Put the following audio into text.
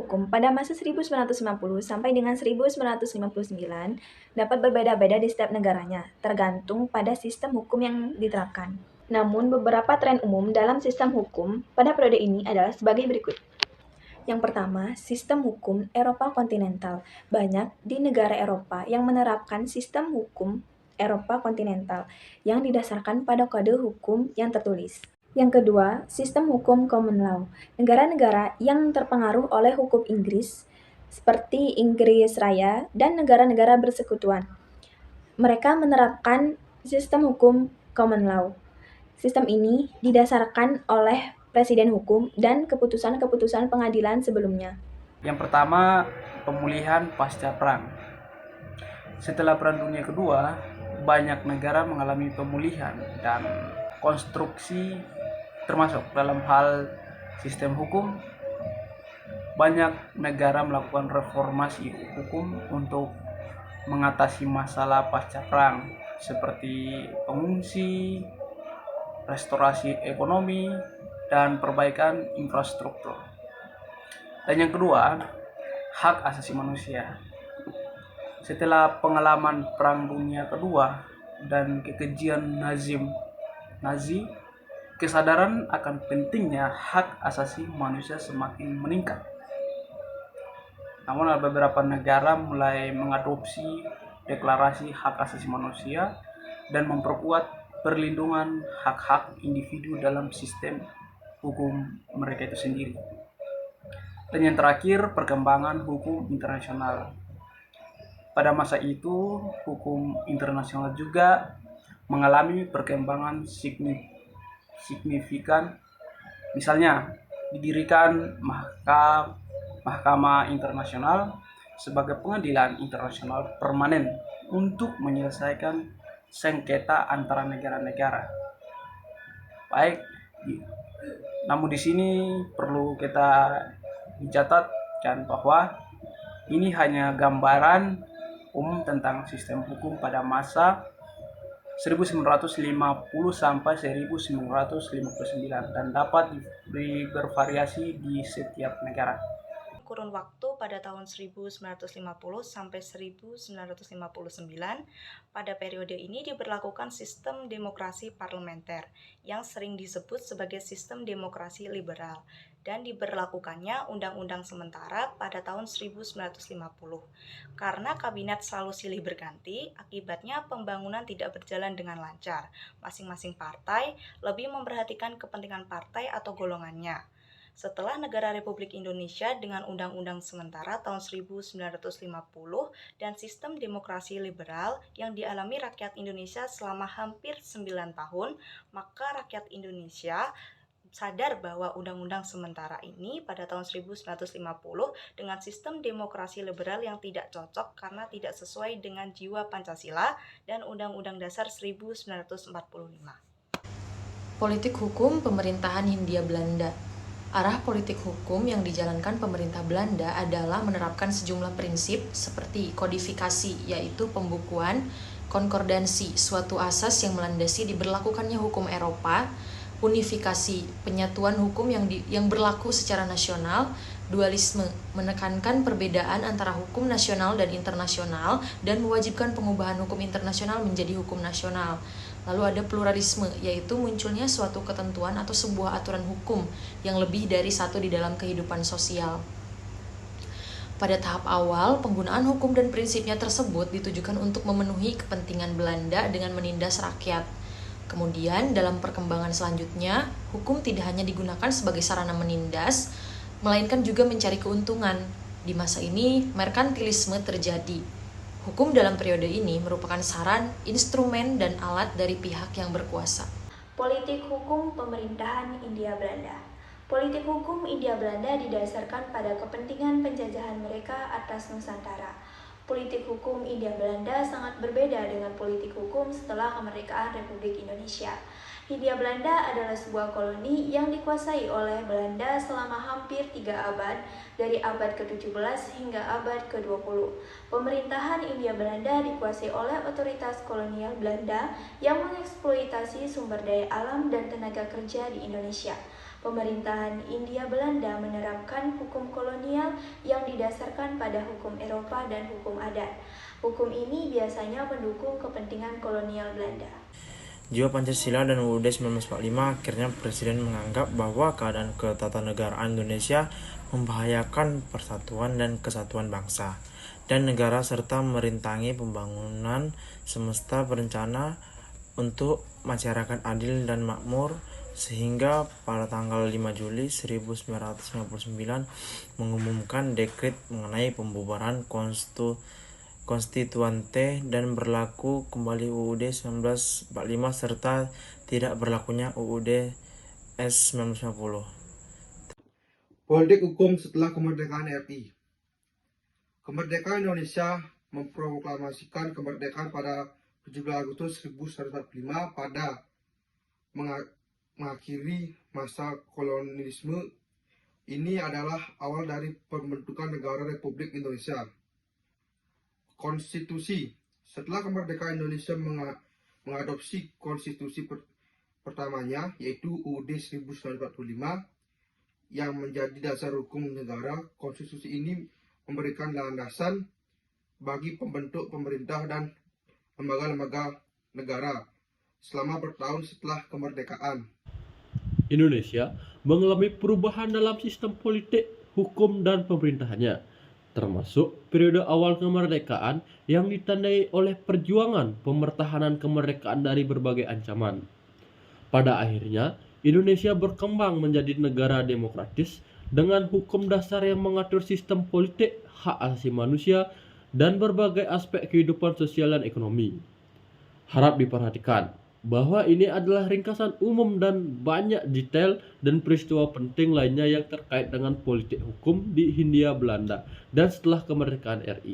hukum pada masa 1950 sampai dengan 1959 dapat berbeda-beda di setiap negaranya, tergantung pada sistem hukum yang diterapkan. Namun, beberapa tren umum dalam sistem hukum pada periode ini adalah sebagai berikut. Yang pertama, sistem hukum Eropa kontinental. Banyak di negara Eropa yang menerapkan sistem hukum Eropa kontinental yang didasarkan pada kode hukum yang tertulis. Yang kedua, sistem hukum common law. Negara-negara yang terpengaruh oleh hukum Inggris, seperti Inggris Raya dan negara-negara bersekutuan, mereka menerapkan sistem hukum common law. Sistem ini didasarkan oleh presiden hukum dan keputusan-keputusan pengadilan sebelumnya. Yang pertama, pemulihan pasca perang. Setelah Perang Dunia Kedua, banyak negara mengalami pemulihan dan konstruksi termasuk dalam hal sistem hukum. Banyak negara melakukan reformasi hukum untuk mengatasi masalah pasca perang seperti pengungsi, restorasi ekonomi, dan perbaikan infrastruktur. Dan yang kedua, hak asasi manusia. Setelah pengalaman Perang Dunia Kedua dan kekejian Nazi, kesadaran akan pentingnya hak asasi manusia semakin meningkat. Namun beberapa negara mulai mengadopsi deklarasi hak asasi manusia dan memperkuat perlindungan hak-hak individu dalam sistem hukum mereka itu sendiri. Dan yang terakhir, perkembangan hukum internasional. Pada masa itu, hukum internasional juga mengalami perkembangan signifikan. Misalnya, didirikan Mahkamah Internasional sebagai pengadilan internasional permanen untuk menyelesaikan sengketa antara negara-negara. Baik, namun di sini perlu kita dicatatkan bahwa ini hanya gambaran umum tentang sistem hukum pada masa 1950 sampai 1959 dan dapat bervariasi di setiap negara. Kurun waktu pada tahun 1950 sampai 1959, pada periode ini diberlakukan sistem demokrasi parlementer yang sering disebut sebagai sistem demokrasi liberal dan diberlakukannya undang-undang sementara pada tahun 1950. Karena kabinet selalu silih berganti, akibatnya pembangunan tidak berjalan dengan lancar. Masing-masing partai lebih memperhatikan kepentingan partai atau golongannya. Setelah negara Republik Indonesia dengan Undang-Undang Sementara tahun 1950 dan sistem demokrasi liberal yang dialami rakyat Indonesia selama hampir 9 tahun, maka rakyat Indonesia sadar bahwa Undang-Undang Sementara ini pada tahun 1950 dengan sistem demokrasi liberal yang tidak cocok karena tidak sesuai dengan jiwa Pancasila dan Undang-Undang Dasar 1945. Politik hukum pemerintahan Hindia Belanda. Arah politik hukum yang dijalankan pemerintah Belanda adalah menerapkan sejumlah prinsip seperti kodifikasi, yaitu pembukuan, konkordansi, suatu asas yang melandasi diberlakukannya hukum Eropa, unifikasi, penyatuan hukum yang berlaku secara nasional, dualisme, menekankan perbedaan antara hukum nasional dan internasional dan mewajibkan pengubahan hukum internasional menjadi hukum nasional. Lalu ada pluralisme, yaitu munculnya suatu ketentuan atau sebuah aturan hukum yang lebih dari satu di dalam kehidupan sosial. Pada tahap awal, penggunaan hukum dan prinsipnya tersebut ditujukan untuk memenuhi kepentingan Belanda dengan menindas rakyat. Kemudian, dalam perkembangan selanjutnya, hukum tidak hanya digunakan sebagai sarana menindas, melainkan juga mencari keuntungan. Di masa ini, merkantilisme terjadi. Hukum dalam periode ini merupakan saran, instrumen, dan alat dari pihak yang berkuasa. Politik hukum pemerintahan Hindia Belanda. Politik hukum Hindia Belanda didasarkan pada kepentingan penjajahan mereka atas Nusantara. Politik hukum Hindia Belanda sangat berbeda dengan politik hukum setelah kemerdekaan Republik Indonesia. Hindia Belanda adalah sebuah koloni yang dikuasai oleh Belanda selama hampir 3 abad, dari abad ke-17 hingga abad ke-20. Pemerintahan Hindia Belanda dikuasai oleh otoritas kolonial Belanda yang mengeksploitasi sumber daya alam dan tenaga kerja di Indonesia. Pemerintahan Hindia Belanda menerapkan hukum kolonial yang didasarkan pada hukum Eropa dan hukum adat. Hukum ini biasanya mendukung kepentingan kolonial Belanda. Jiwa Pancasila dan UUD 1945, akhirnya Presiden menganggap bahwa keadaan ketatanegaraan Indonesia membahayakan persatuan dan kesatuan bangsa dan negara serta merintangi pembangunan semesta berencana untuk masyarakat adil dan makmur, sehingga pada tanggal 5 Juli 1959 mengumumkan dekret mengenai pembubaran konstituante dan berlaku kembali UUD 1945 serta tidak berlakunya UUD S 1950. Politik hukum setelah kemerdekaan RI. Kemerdekaan Indonesia memproklamasikan kemerdekaan pada 17 Agustus 1945 pada mengakhiri masa kolonialisme. Ini adalah awal dari pembentukan negara Republik Indonesia. Konstitusi. Setelah kemerdekaan Indonesia mengadopsi konstitusi pertamanya, yaitu UUD 1945 yang menjadi dasar hukum negara. Konstitusi ini memberikan landasan bagi pembentuk pemerintah dan lembaga-lembaga negara selama bertahun setelah kemerdekaan. Indonesia mengalami perubahan dalam sistem politik, hukum, dan pemerintahannya, termasuk periode awal kemerdekaan yang ditandai oleh perjuangan pemertahanan kemerdekaan dari berbagai ancaman. Pada akhirnya, Indonesia berkembang menjadi negara demokratis dengan hukum dasar yang mengatur sistem politik, hak asasi manusia, dan berbagai aspek kehidupan sosial dan ekonomi. Harap diperhatikan bahwa ini adalah ringkasan umum dan banyak detail dan peristiwa penting lainnya yang terkait dengan politik hukum di Hindia Belanda dan setelah kemerdekaan RI.